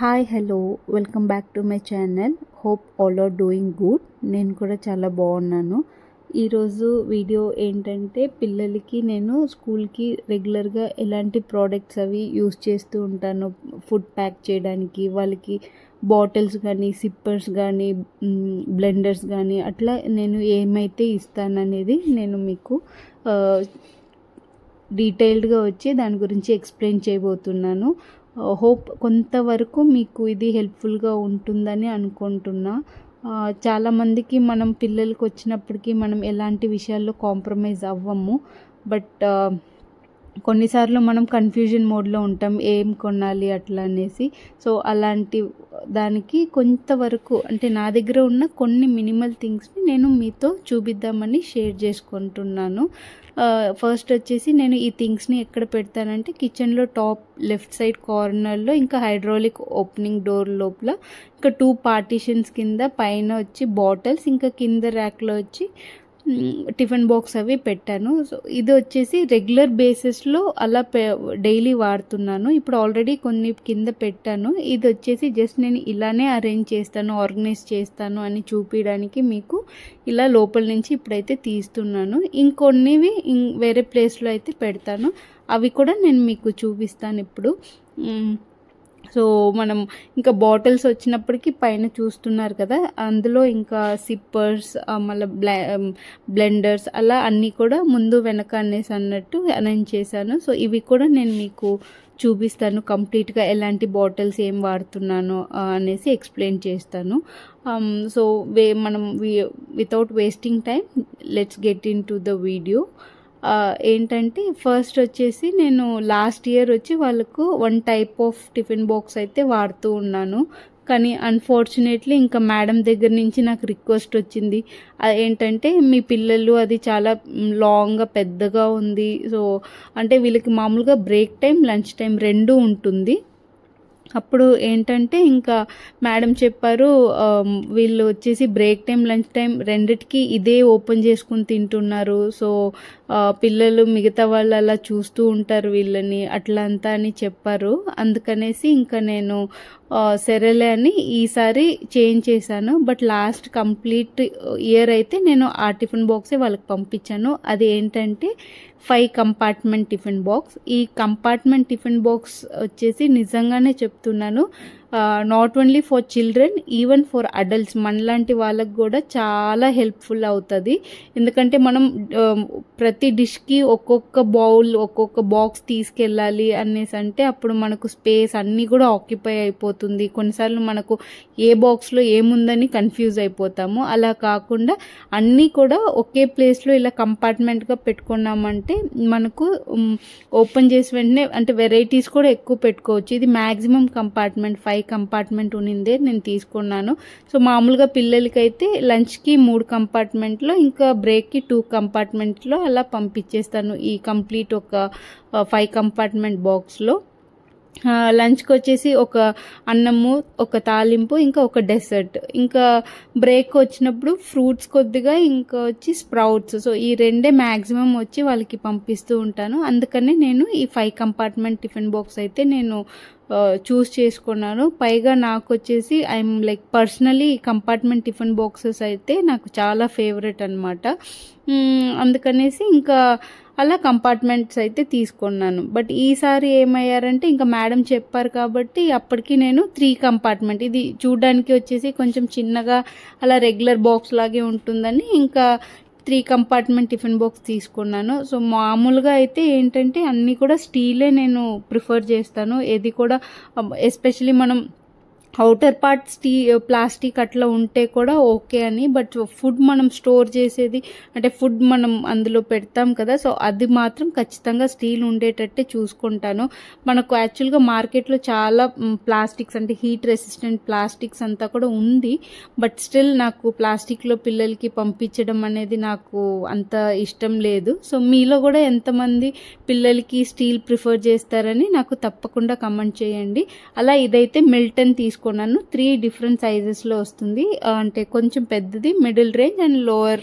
Hi hello welcome back to my channel. Hope all are doing good. నేను కూడా చాలా బాగున్నాను. ఈరోజు వీడియో ఏంటంటే పిల్లలకి నేను స్కూల్కి రెగ్యులర్గా ఎలాంటి ప్రోడక్ట్స్ అవి యూస్ చేస్తూ ఉంటాను ఫుడ్ ప్యాక్ చేయడానికి. వాళ్ళకి బాటిల్స్ కానీ సిప్పర్స్ కానీ బ్లెండర్స్ కానీ అట్లా నేను ఏమైతే ఇస్తాననేది నేను మీకు డీటెయిల్డ్గా వచ్చి దాని గురించి ఎక్స్ప్లెయిన్ చేయబోతున్నాను. హోప్ కొంతవరకు మీకు ఇది హెల్ప్ఫుల్గా ఉంటుందని అనుకుంటున్నా. చాలామందికి మనం పిల్లలకి వచ్చినప్పటికీ మనం ఎలాంటి విషయాల్లో కాంప్రమైజ్ అవ్వము. బట్ కొన్నిసార్లు మనం కన్ఫ్యూజన్ మోడ్లో ఉంటాం, ఏం కొనాలి అట్లా అనేసి. సో అలాంటి దానికి కొంతవరకు అంటే నా దగ్గర ఉన్న కొన్ని మినిమల్ థింగ్స్ని నేను మీతో చూపిద్దామని షేర్ చేసుకుంటున్నాను. ఫస్ట్ వచ్చేసి నేను ఈ థింగ్స్ని ఎక్కడ పెడతానంటే కిచెన్లో టాప్ లెఫ్ట్ సైడ్ కార్నర్లో, ఇంకా హైడ్రాలిక్ ఓపెనింగ్ డోర్ లోపల, ఇంకా 2 పార్టీషన్స్ కింద పైన వచ్చి బాటిల్స్, ఇంకా కింద ర్యాక్లో వచ్చి టిఫిన్ బాక్స్ అవి పెట్టాను. సో ఇది వచ్చేసి రెగ్యులర్ బేసిస్లో అలా డైలీ వాడుతున్నాను. ఇప్పుడు ఆల్రెడీ కొన్ని కింద పెట్టాను. ఇది వచ్చేసి జస్ట్ నేను ఇలానే అరేంజ్ చేస్తాను, ఆర్గనైజ్ చేస్తాను అని చూపించడానికి మీకు ఇలా లోపల నుంచి ఇప్పుడైతే తీస్తున్నాను. ఇంకొన్నివి వేరే ప్లేస్లో అయితే పెడతాను, అవి కూడా నేను మీకు చూపిస్తాను ఇప్పుడు. సో మనం ఇంకా బాటిల్స్ వచ్చినప్పటికీ పైన చూస్తున్నారు కదా, అందులో ఇంకా సిప్పర్స్ మళ్ళీ బ్లెండర్స్ అలా అన్నీ కూడా ముందు వెనక అనేసి అన్నట్టు అరేంజ్ చేశాను. సో ఇవి కూడా నేను మీకు చూపిస్తాను కంప్లీట్గా ఎలాంటి బాటిల్స్ ఏం వాడుతున్నాను అనేసి ఎక్స్ప్లెయిన్ చేస్తాను. సో మనం without wasting time let's get in to the video. ఏంటంటే ఫస్ట్ వచ్చేసి నేను లాస్ట్ ఇయర్ వచ్చి వాళ్ళకు 1 టైప్ ఆఫ్ టిఫిన్ బాక్స్ అయితే వాడుతూ ఉన్నాను. కానీ అన్ఫార్చునేట్లీ ఇంకా మేడం దగ్గర నుంచి నాకు రిక్వెస్ట్ వచ్చింది, ఏంటంటే మీ పిల్లలు అది చాలా లాంగ్గా పెద్దగా ఉంది. సో అంటే వీళ్ళకి మామూలుగా బ్రేక్ టైం లంచ్ టైం 2 ఉంటుంది. అప్పుడు ఏంటంటే ఇంకా మేడం చెప్పారు, వీళ్ళు వచ్చేసి బ్రేక్ టైం లంచ్ టైం రెండిటికి ఇదే ఓపెన్ చేసుకుని తింటున్నారు. సో పిల్లలు మిగతా వాళ్ళు అలా చూస్తూ ఉంటారు వీళ్ళని అట్లా అంతా అని చెప్పారు. అందుకనేసి ఇంకా నేను సరేలే అని ఈసారి చేంజ్ చేశాను. బట్ లాస్ట్ కంప్లీట్ ఇయర్ అయితే నేను ఆ టిఫిన్ బాక్సే వాళ్ళకి పంపించాను. అది ఏంటంటే 5 కంపార్ట్మెంట్ టిఫిన్ బాక్స్. ఈ కంపార్ట్మెంట్ టిఫిన్ బాక్స్ వచ్చేసి నిజంగానే చెప్తున్నాను, not only for children, even for adults మనలాంటి వాళ్ళకి కూడా చాలా హెల్ప్ఫుల్ అవుతుంది. ఎందుకంటే మనం ప్రతి డిష్కి ఒక్కొక్క బౌల్ ఒక్కొక్క బాక్స్ తీసుకెళ్ళాలి అనేసి అంటే అప్పుడు మనకు స్పేస్ అన్నీ కూడా ఆక్యుపై అయిపోతుంది. కొన్నిసార్లు మనకు ఏ బాక్స్లో ఏముందని కన్ఫ్యూజ్ అయిపోతాము. అలా కాకుండా అన్నీ కూడా ఒకే ప్లేస్లో ఇలా కంపార్ట్మెంట్గా పెట్టుకున్నామంటే మనకు ఓపెన్ చేసి వెంటనే అంటే వెరైటీస్ కూడా ఎక్కువ పెట్టుకోవచ్చు. ఇది మ్యాక్సిమం కంపార్ట్మెంట్ 5 కంపార్ట్మెంట్ ఉన్నిందే నేను తీసుకున్నాను. సో మామూలుగా పిల్లలకైతే లంచ్కి 3 కంపార్ట్మెంట్లో, ఇంకా బ్రేక్కి 2 కంపార్ట్మెంట్లో అలా పంపించేస్తాను ఈ కంప్లీట్ ఒక 5 కంపార్ట్మెంట్ బాక్స్లో. లంచ్కి వచ్చేసి ఒక అన్నము, ఒక తాలింపు, ఇంకా ఒక డెసర్ట్, ఇంకా బ్రేక్ వచ్చినప్పుడు ఫ్రూట్స్ కొద్దిగా, ఇంకా వచ్చి స్ప్రౌట్స్. సో ఈ 2 మ్యాక్సిమం వచ్చి వాళ్ళకి పంపిస్తూ ఉంటాను. అందుకనే నేను ఈ 5 కంపార్ట్మెంట్ టిఫిన్ బాక్స్ అయితే నేను చూస్ చేసుకున్నాను. పైగా నాకు వచ్చేసి I'm like personally compartment tiffin boxes అయితే నాకు చాలా ఫేవరెట్ అనమాట. అందుకనేసి ఇంకా అలా కంపార్ట్మెంట్స్ అయితే తీసుకున్నాను. బట్ ఈసారి ఏమయ్యారంటే ఇంకా మేడం చెప్పారు కాబట్టి అప్పటికి నేను 3 కంపార్ట్మెంట్, ఇది చూడడానికి వచ్చేసి కొంచెం చిన్నగా అలా రెగ్యులర్ బాక్స్ లాగే ఉంటుందని ఇంకా 3 కంపార్ట్మెంట్ టిఫిన్ బాక్స్ తీసుకున్నాను. సో మామూలుగా అయితే ఏంటంటే అన్నీ కూడా స్టీలే నేను ప్రిఫర్ చేస్తాను. ఏది కూడా ఎస్పెషలీ మనం అవుటర్ పార్ట్ ప్లాస్టిక్ అట్లా ఉంటే కూడా ఓకే అని, బట్ ఫుడ్ మనం స్టోర్ చేసేది అంటే ఫుడ్ మనం అందులో పెడతాం కదా, సో అది మాత్రం ఖచ్చితంగా స్టీల్ ఉండేటట్టే చూసుకుంటాను. మనకు యాక్చువల్గా మార్కెట్లో చాలా ప్లాస్టిక్స్ అంటే హీట్ రెసిస్టెంట్ ప్లాస్టిక్స్ అంతా కూడా ఉంది. బట్ స్టిల్ నాకు ప్లాస్టిక్లో పిల్లలకి పంపించడం అనేది నాకు అంత ఇష్టం లేదు. సో మీలో కూడా ఎంతమంది పిల్లలకి స్టీల్ ప్రిఫర్ చేస్తారని నాకు తప్పకుండా కమెంట్ చేయండి. అలా ఇదైతే మిల్టన్ తీసుకుంటాను తీసుకున్నాను. 3 డిఫరెంట్ సైజెస్లో వస్తుంది. అంటే కొంచెం పెద్దది, మిడిల్ రేంజ్ అండ్ లోవర్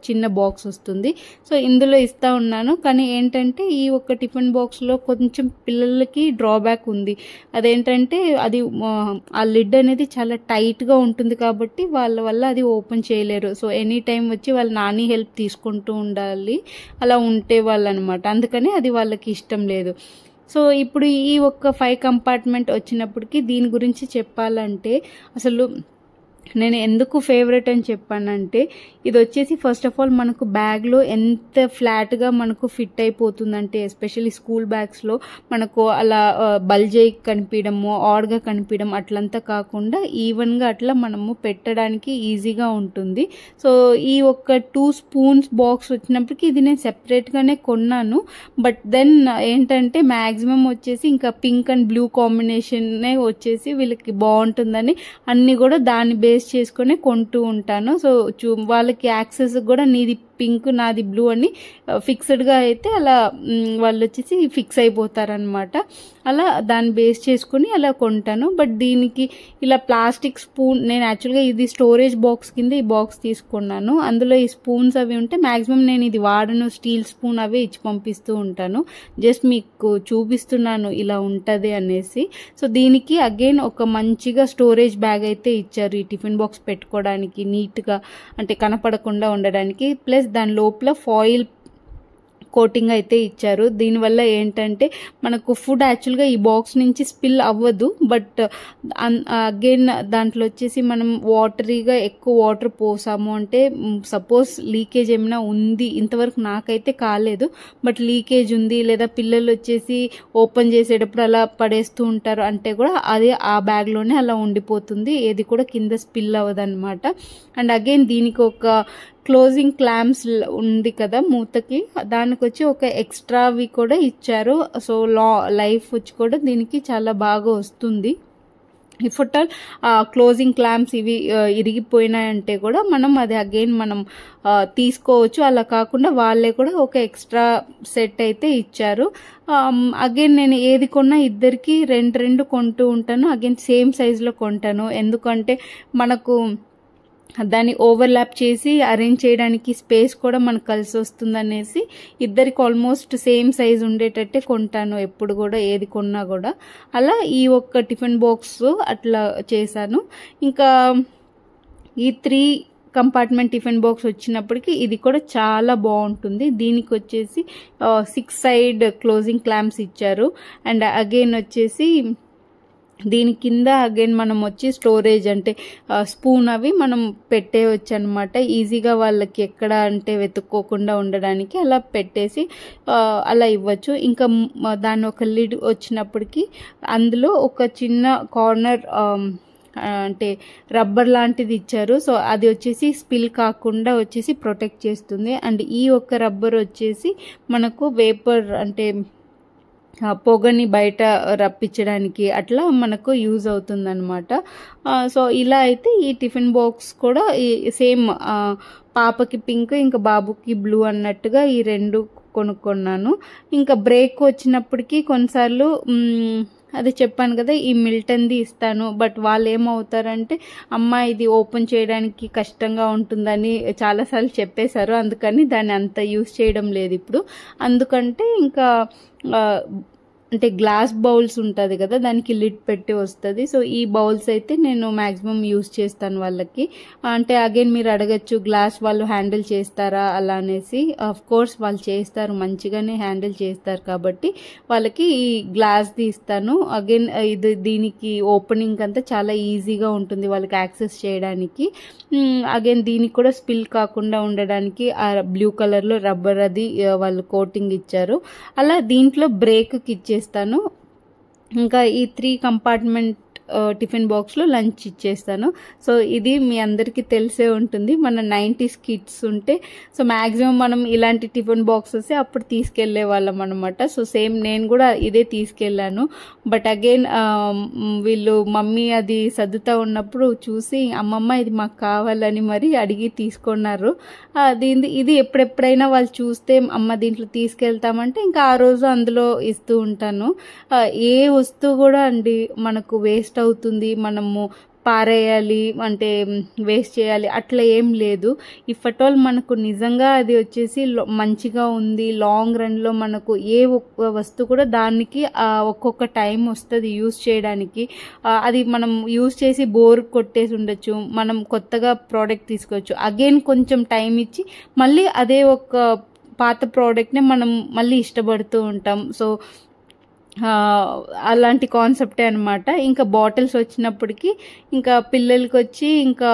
చిన్న బాక్స్ వస్తుంది. సో ఇందులో ఇస్తూ ఉన్నాను. కానీ ఏంటంటే ఈ ఒక్క టిఫిన్ బాక్స్లో కొంచెం పిల్లలకి డ్రాబ్యాక్ ఉంది. అదేంటంటే అది ఆ లిడ్ అనేది చాలా టైట్గా ఉంటుంది కాబట్టి వాళ్ళ వల్ల అది ఓపెన్ చేయలేరు. సో ఎనీ టైం వచ్చి వాళ్ళ నాని హెల్ప్ తీసుకుంటూ ఉండాలి, అలా ఉంటే వాళ్ళు అనమాట. అందుకని అది వాళ్ళకి ఇష్టం లేదు. సో ఇప్పుడు ఈ ఒక్క 5 కంపార్ట్మెంట్ వచ్చినప్పటికీ దీని గురించి చెప్పాలంటే అసలు నేను ఎందుకు ఫేవరెట్ అని చెప్పానంటే, ఇది వచ్చేసి ఫస్ట్ ఆఫ్ ఆల్ మనకు బ్యాగ్లో ఎంత ఫ్లాట్గా మనకు ఫిట్ అయిపోతుందంటే, ఎస్పెషల్లీ స్కూల్ బ్యాగ్స్లో మనకు అలా బల్జై కనిపించడము, ఆడ్గా కనిపించడం అట్లంతా కాకుండా ఈవెన్గా అట్లా మనము పెట్టడానికి ఈజీగా ఉంటుంది. సో ఈ ఒక్క 2 స్పూన్స్ బాక్స్ వచ్చినప్పటికీ ఇది నేను సెపరేట్గానే కొన్నాను. బట్ దెన్ ఏంటంటే మ్యాక్సిమం వచ్చేసి ఇంకా పింక్ అండ్ బ్లూ కాంబినేషన్నే వచ్చేసి వీళ్ళకి బాగుంటుందని అన్నీ కూడా దాన్ని బేస్ చేసుకుని కొంటూ ఉంటాను. సో వాళ్ళకి యాక్సెస్ కూడా నీది పింక్ నాది బ్లూ అని ఫిక్స్డ్గా అయితే అలా వాళ్ళు వచ్చేసి ఫిక్స్ అయిపోతారనమాట. అలా దాన్ని బేస్ చేసుకుని అలా కొంటాను. బట్ దీనికి ఇలా ప్లాస్టిక్ స్పూన్, నేను యాక్చువల్గా ఇది స్టోరేజ్ బాక్స్ కింద ఈ బాక్స్ తీసుకున్నాను. అందులో ఈ స్పూన్స్ అవి ఉంటే మ్యాక్సిమం నేను ఇది వాడను, స్టీల్ స్పూన్ అవే ఇచ్చి పంపిస్తూ ఉంటాను. జస్ట్ మీకు చూపిస్తున్నాను ఇలా ఉంటుంది అనేసి. సో దీనికి అగైన్ ఒక మంచిగా స్టోరేజ్ బ్యాగ్ అయితే ఇచ్చారు ఈ టిఫిన్ బాక్స్ పెట్టుకోవడానికి, నీట్గా అంటే కనపడకుండా ఉండడానికి. ప్లస్ దాని లోపల ఫాయిల్ కోటింగ్ అయితే ఇచ్చారు. దీనివల్ల ఏంటంటే మనకు ఫుడ్ యాక్చువల్గా ఈ బాక్స్ నుంచి స్పిల్ అవ్వదు. బట్ అగైన్ దాంట్లో వచ్చేసి మనం వాటరీగా ఎక్కువ వాటర్ పోసాము అంటే సపోజ్ లీకేజ్ ఏమైనా ఉంది, ఇంతవరకు నాకైతే కాలేదు, బట్ లీకేజ్ ఉంది లేదా పిల్లలు వచ్చేసి ఓపెన్ చేసేటప్పుడు అలా పడేస్తూ ఉంటారు అంటే కూడా అది ఆ బ్యాగ్లోనే అలా ఉండిపోతుంది, ఏది కూడా కింద స్పిల్ అవ్వదన్నమాట. అండ్ అగైన్ దీనికి ఒక క్లోజింగ్ క్లాంప్స్ ఉంది కదా మూతకి, దానికి వచ్చి ఒక ఎక్స్ట్రావి కూడా ఇచ్చారు. సో లైఫ్ వచ్చి కూడా దీనికి చాలా బాగా వస్తుంది. If at all closing clamps ఇవి ఇరిగిపోయినాయంటే కూడా మనం అది అగైన్ మనం తీసుకోవచ్చు. అలా కాకుండా వాళ్ళే కూడా ఒక ఎక్స్ట్రా సెట్ అయితే ఇచ్చారు. అగైన్ నేను ఏది కొన్నా ఇద్దరికి 2 కొంటూ ఉంటాను. అగైన్ సేమ్ సైజులో కొంటాను, ఎందుకంటే మనకు దాన్ని ఓవర్లాప్ చేసి అరేంజ్ చేయడానికి స్పేస్ కూడా మనకు కలిసి వస్తుంది అనేసి ఇద్దరికి ఆల్మోస్ట్ సేమ్ సైజ్ ఉండేటట్టే కొంటాను ఎప్పుడు కూడా, ఏది కొన్నా కూడా. అలా ఈ ఒక్క టిఫిన్ బాక్స్ అట్లా చేశాను. ఇంకా ఈ 3 కంపార్ట్మెంట్ టిఫిన్ బాక్స్ వచ్చినప్పటికీ ఇది కూడా చాలా బాగుంటుంది. దీనికి వచ్చేసి 6 సైడ్ క్లోజింగ్ క్లాంప్స్ ఇచ్చారు. అండ్ అగైన్ వచ్చేసి దీని కింద అగైన్ మనం వచ్చి స్టోరేజ్ అంటే స్పూన్ అవి మనం పెట్టేయచ్చు అనమాట. ఈజీగా వాళ్ళకి ఎక్కడ అంటే వెతుక్కోకుండా ఉండడానికి అలా పెట్టేసి అలా ఇవ్వచ్చు. ఇంకా దాని ఒక లిడ్ వచ్చినప్పటికీ అందులో ఒక చిన్న కార్నర్ అంటే రబ్బర్ లాంటిది ఇచ్చారు. సో అది వచ్చేసి స్పిల్ కాకుండా వచ్చేసి ప్రొటెక్ట్ చేస్తుంది. అండ్ ఈ ఒక్క రబ్బర్ వచ్చేసి మనకు వేపర్ అంటే పొగని బయట రప్పించడానికి అట్లా మనకు యూజ్ అవుతుందన్నమాట. సో ఇలా అయితే ఈ టిఫిన్ బాక్స్ కూడా సేమ్ పాపకి పింక్ ఇంకా బాబుకి బ్లూ అన్నట్టుగా ఈ 2 కొనుక్కున్నాను. ఇంకా బ్రేక్ వచ్చినప్పటికీ కొన్నిసార్లు అది చెప్పాను కదా ఈ మిల్టన్ది ఇస్తాను, బట్ వాళ్ళు ఏమవుతారంటే అమ్మ ఇది ఓపెన్ చేయడానికి కష్టంగా ఉంటుందని చాలాసార్లు చెప్పేశారు. అందుకని దాన్ని అంత యూజ్ చేయడం లేదు ఇప్పుడు. అందుకంటే ఇంకా అంటే గ్లాస్ బౌల్స్ ఉంటుంది కదా, దానికి లిడ్ పెట్టి వస్తుంది. సో ఈ బౌల్స్ అయితే నేను మ్యాక్సిమం యూజ్ చేస్తాను వాళ్ళకి. అంటే అగైన్ మీరు అడగచ్చు గ్లాస్ వాళ్ళు హ్యాండిల్ చేస్తారా అలా అనేసి. ఆఫ్ కోర్స్ వాళ్ళు చేస్తారు, మంచిగానే హ్యాండిల్ చేస్తారు కాబట్టి వాళ్ళకి ఈ గ్లాస్ది ఇస్తాను. అగైన్ దీనికి ఓపెనింగ్ అంతా చాలా ఈజీగా ఉంటుంది వాళ్ళకి యాక్సెస్ చేయడానికి. అగైన్ దీనికి కూడా స్పిల్ కాకుండా ఉండడానికి ఆ బ్లూ కలర్లో రబ్బర్ అది వాళ్ళు కోటింగ్ ఇచ్చారు. అలా దీంట్లో బ్రేక్కి ఇచ్చేస్తాను. ఇంకా ఈ 3 కంపార్ట్మెంట్ టిఫిన్ బాక్స్లో లంచ్ ఇచ్చేస్తాను. సో ఇది మీ అందరికీ తెలిసే ఉంటుంది, మన 90s కిడ్స్ ఉంటే సో మ్యాక్సిమం మనం ఇలాంటి టిఫిన్ బాక్సెస్ అప్పుడు తీసుకెళ్లే వాళ్ళం అనమాట. సో సేమ్ నేను కూడా ఇదే తీసుకెళ్ళాను. బట్ అగైన్ వీళ్ళు మమ్మీ అది సర్దుతా ఉన్నప్పుడు చూసి అమ్మమ్మ ఇది మాకు కావాలని మరి అడిగి తీసుకున్నారు. ఇది ఎప్పుడెప్పుడైనా వాళ్ళు చూస్తే అమ్మ దీంట్లో తీసుకెళ్తామంటే ఇంకా ఆ రోజు అందులో ఇస్తూ ఉంటాను. ఏ వస్తువు కూడా అండి మనకు వేస్ట్ అవుతుంది, మనము పారేయాలి అంటే వేస్ట్ చేయాలి అట్లా ఏం లేదు. ఇఫ్ అట్ ఆల్ మనకు నిజంగా అది వచ్చేసి మంచిగా ఉంది, లాంగ్ రన్లో మనకు ఏ ఒక్క వస్తువు కూడా దానికి ఒక్కొక్క టైం వస్తుంది యూస్ చేయడానికి. అది మనం యూస్ చేసి బోర్ కొట్టేసి ఉండొచ్చు, మనం కొత్తగా ప్రోడక్ట్ తీసుకోవచ్చు, అగైన్ కొంచెం టైం ఇచ్చి మళ్ళీ అదే ఒక పాత ప్రోడక్ట్ని మనం మళ్ళీ ఇష్టపడుతూ ఉంటాం. సో అలాంటి కాన్సెప్టే అనమాట. ఇంకా బాటిల్స్ వచ్చినప్పటికీ ఇంకా పిల్లలకి వచ్చి ఇంకా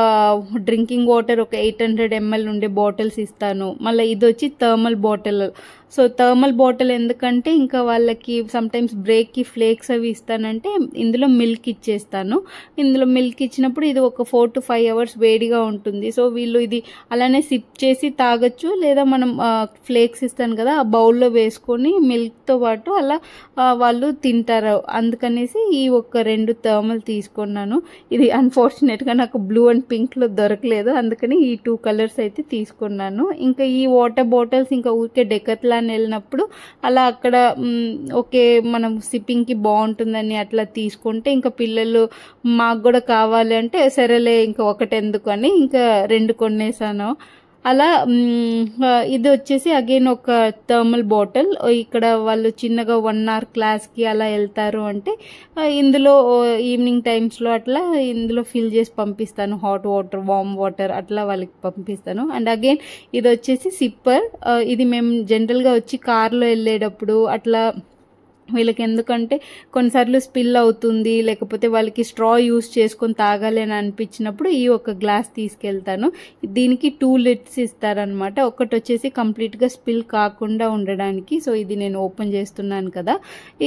డ్రింకింగ్ వాటర్ ఒక 800 ml ఉండే బాటిల్స్ ఇస్తాను. మళ్ళీ ఇది వచ్చి thermal bottle. So thermal bottle ఎందుకంటే ఇంకా వాళ్ళకి సమ్టైమ్స్ బ్రేక్కి ఫ్లేక్స్ అవి ఇస్తానంటే ఇందులో మిల్క్ ఇచ్చేస్తాను. ఇందులో మిల్క్ ఇచ్చినప్పుడు ఇది ఒక 4 to 5 hours వేడిగా ఉంటుంది. సో వీళ్ళు ఇది అలానే సిప్ చేసి తాగొచ్చు, లేదా మనం ఫ్లేక్స్ ఇస్తాను కదా ఆ బౌల్లో వేసుకొని మిల్క్తో పాటు అలా వాళ్ళు తింటారు. అందుకనేసి ఈ ఒక 2 థర్మల్ తీసుకున్నాను. ఇది అన్ఫార్చునేట్గా నాకు బ్లూ అండ్ పింక్లో దొరకలేదు, అందుకని ఈ 2 కలర్స్ అయితే తీసుకున్నాను. ఇంకా ఈ వాటర్ బాటిల్స్ ఇంకా ఊరికే డెకత్లా వెళ్ళినప్పుడు అలా అక్కడ ఓకే మనం సిప్పింగ్కి బాగుంటుందని అట్లా తీసుకుంటే ఇంకా పిల్లలు మాకు కూడా కావాలి అంటే సరేలే ఇంకా ఒకటెందుకు అని ఇంకా 2 కొనేసాను. అలా ఇది వచ్చేసి అగైన్ ఒక థర్మల్ బాటిల్. ఇక్కడ వాళ్ళు చిన్నగా 1 hour క్లాస్కి అలా వెళ్తారు అంటే ఇందులో ఈవినింగ్ టైమ్స్లో అట్లా ఇందులో ఫిల్ చేసి పంపిస్తాను, హాట్ వాటర్ వామ్ వాటర్ అట్లా వాళ్ళకి పంపిస్తాను. అండ్ అగైన్ ఇది వచ్చేసి సిప్పర్. ఇది మేము జనరల్గా వచ్చి కార్లో వెళ్ళేటప్పుడు అట్లా వీళ్ళకి ఎందుకంటే కొన్నిసార్లు స్పిల్ అవుతుంది, లేకపోతే వాళ్ళకి స్ట్రా యూస్ చేసుకొని తాగాలి అని అనిపించినప్పుడు ఈ ఒక గ్లాస్ తీసుకెళ్తాను. దీనికి 2 lids ఇస్తారనమాట. ఒకటి వచ్చేసి కంప్లీట్గా స్పిల్ కాకుండా ఉండడానికి. సో ఇది నేను ఓపెన్ చేస్తున్నాను కదా,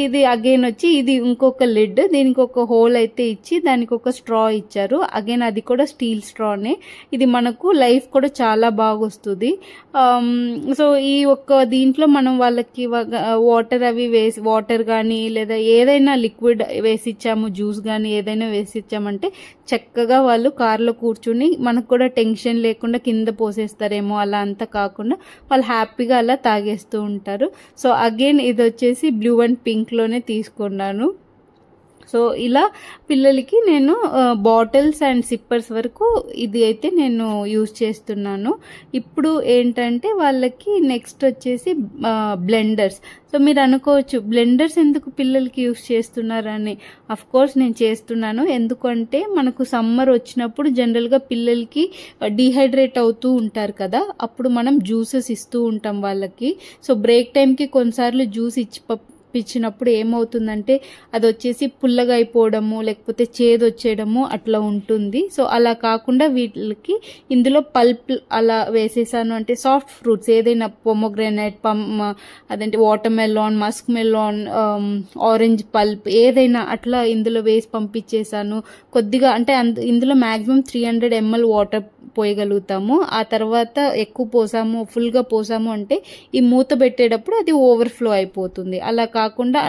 ఇది అగైన్ వచ్చి ఇది ఇంకొక లిడ్, దీనికి ఒక హోల్ అయితే ఇచ్చి దానికి ఒక స్ట్రా ఇచ్చారు. అగైన్ అది కూడా స్టీల్ స్ట్రానే. ఇది మనకు లైఫ్ కూడా చాలా బాగా వస్తుంది. సో ఈ ఒక్క దీంట్లో మనం వాళ్ళకి వాటర్ అవి వేసి వాటర్ కానీ లేదా ఏదైనా లిక్విడ్ వేసిచ్చాము, జ్యూస్ కానీ ఏదైనా వేసిచ్చామంటే చక్కగా వాళ్ళు కార్లో కూర్చుని మనకు కూడా టెన్షన్ లేకుండా కింద పోసేస్తారేమో అలా అంతా కాకుండా వాళ్ళు హ్యాపీగా అలా తాగేస్తూ ఉంటారు. సో అగైన్ ఇది వచ్చేసి బ్లూ అండ్ పింక్లోనే తీసుకున్నాను. సో ఇలా పిల్లలకి నేను బాటిల్స్ అండ్ సిప్పర్స్ వరకు ఇది అయితే నేను యూజ్ చేస్తున్నాను. ఇప్పుడు ఏంటంటే వాళ్ళకి నెక్స్ట్ వచ్చేసి బ్లెండర్స్. సో మీరు అనుకోవచ్చు బ్లెండర్స్ ఎందుకు పిల్లలకి యూజ్ చేస్తున్నారని. అఫ్ కోర్స్ నేను చేస్తున్నాను, ఎందుకంటే మనకు సమ్మర్ వచ్చినప్పుడు జనరల్గా పిల్లలకి డీహైడ్రేట్ అవుతూ ఉంటారు కదా, అప్పుడు మనం జ్యూసెస్ ఇస్తూ ఉంటాం వాళ్ళకి. సో బ్రేక్ టైంకి కొన్నిసార్లు జ్యూస్ ఇచ్చినప్పుడు ఏమవుతుందంటే అది వచ్చేసి పుల్లగా అయిపోవడము లేకపోతే చేదు వచ్చేయడము అట్లా ఉంటుంది. సో అలా కాకుండా వీటికి ఇందులో పల్ప్ అలా వేసేసాను అంటే సాఫ్ట్ ఫ్రూట్స్ ఏదైనా పొమోగ్రానైట్, అదేంటి water melon, Musk melon, orange pulp ఏదైనా అట్లా ఇందులో వేసి పంపించేసాను. కొద్దిగా అంటే ఇందులో మ్యాక్సిమం 300 ml వాటర్ పోయగలుగుతాము. ఆ తర్వాత ఎక్కువ పోసాము, ఫుల్గా పోసాము అంటే ఈ మూత పెట్టేటప్పుడు అది ఓవర్ఫ్లో అయిపోతుంది. అలా కాకుండా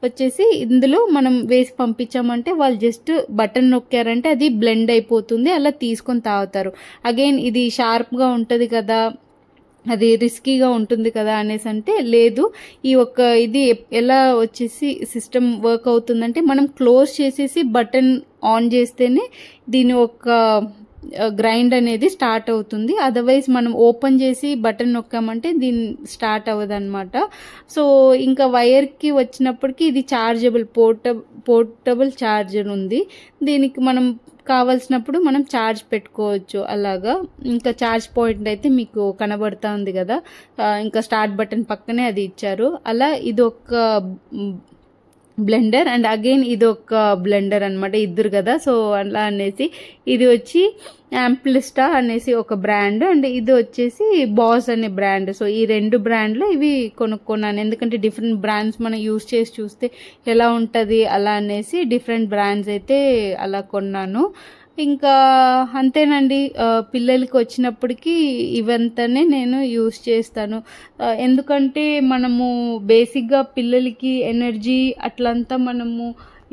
వచ్చేసి ఇందులో మనం వేసి పంపించామంటే వాళ్ళు జస్ట్ బటన్ నొక్కారంటే అది బ్లెండ్ అయిపోతుంది, అలా తీసుకొని తాగుతారు. అగైన్ ఇది షార్ప్గా ఉంటుంది కదా, అది రిస్కీగా ఉంటుంది కదా అనేసి అంటే లేదు. ఈ ఒక్క ఇది ఎలా వచ్చేసి సిస్టమ్ వర్క్ అవుతుందంటే మనం క్లోజ్ చేసేసి బటన్ ఆన్ చేస్తేనే దీని ఒక గ్రైండ్ అనేది స్టార్ట్ అవుతుంది. అదర్వైజ్ మనం ఓపెన్ చేసి బటన్ నొక్కామంటే దీన్ని స్టార్ట్ అవ్వదన్నమాట. సో ఇంకా వైర్కి వచ్చినప్పటికీ ఇది చార్జబుల్ పోర్టబుల్ చార్జర్ ఉంది. దీనికి మనం కావాల్సినప్పుడు మనం ఛార్జ్ పెట్టుకోవచ్చు అలాగా. ఇంకా ఛార్జ్ పాయింట్ అయితే మీకు కనబడతా ఉంది కదా, ఇంకా స్టార్ట్ బటన్ పక్కనే అది ఇచ్చారు. అలా ఇది ఒక బ్లెండర్ అండ్ అగైన్ ఇది ఒక బ్లెండర్ అనమాట, ఇద్దరు కదా. సో అలా అనేసి ఇది వచ్చి యాంప్లిస్టా అనేసి ఒక బ్రాండ్ అండ్ ఇది వచ్చేసి బాస్ అనే బ్రాండ్. సో ఈ 2 బ్రాండ్లు ఇవి కొనుక్కున్నాను, ఎందుకంటే డిఫరెంట్ బ్రాండ్స్ మనం యూజ్ చేసి చూస్తే ఎలా ఉంటుంది అలా అనేసి డిఫరెంట్ బ్రాండ్స్ అయితే అలా కొన్నాను. ఇంకా అంతేనండి, పిల్లలకి వచ్చినప్పటికీ ఇవంతానే నేను యూజ్ చేస్తాను. ఎందుకంటే మనము బేసిక్గా పిల్లలకి ఎనర్జీ అట్లంతా మనము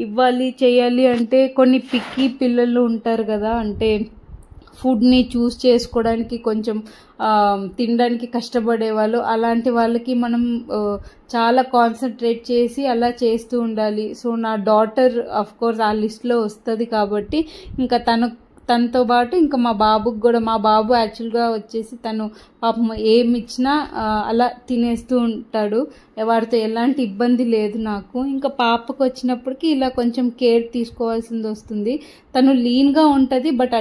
ఇవ్వాలి చేయాలి అంటే కొన్ని పిక్కీ పిల్లలు ఉంటారు కదా, అంటే ఫుడ్ని చూస్ చేసుకోవడానికి కొంచెం తినడానికి కష్టపడేవాళ్ళు, అలాంటి వాళ్ళకి మనం చాలా కాన్సన్ట్రేట్ చేసి అలా చేస్తూ ఉండాలి. సో నా డాటర్ ఆఫ్ కోర్స్ ఆ లిస్ట్లో వస్తుంది కాబట్టి ఇంకా తనతో పాటు ఇంకా మా బాబుకి కూడా, మా బాబు యాక్చువల్గా వచ్చేసి తను పాపం ఏమి ఇచ్చినా అలా తినేస్తూ ఉంటాడు, వాడితో ఎలాంటి ఇబ్బంది లేదు నాకు. ఇంకా పాపకు వచ్చినప్పటికి ఇలా కొంచెం కేర్ తీసుకోవాల్సింది వస్తుంది. తను లీన్గా ఉంటుంది, బట్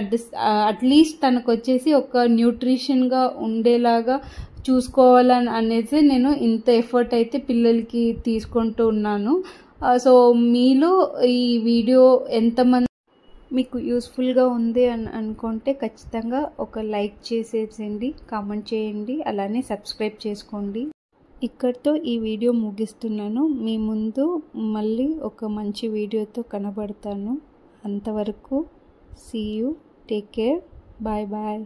అట్లీస్ట్ తనకు వచ్చేసి ఒక న్యూట్రిషన్గా ఉండేలాగా చూసుకోవాలని అనేసి నేను ఇంత ఎఫర్ట్ అయితే పిల్లలకి తీసుకుంటూ ఉన్నాను. సో మీలో ఈ వీడియో ఎంతమంది మీకు యూస్ఫుల్గా ఉంది అని అనుకుంటే ఖచ్చితంగా ఒక లైక్ చేసేసేయండి, కామెంట్ చేయండి, అలానే సబ్స్క్రైబ్ చేసుకోండి. ఇక్కడితో ఈ వీడియో ముగిస్తున్నాను. మీ ముందు మళ్ళీ ఒక మంచి వీడియోతో కనబడతాను. అంతవరకు see you, take care, bye bye.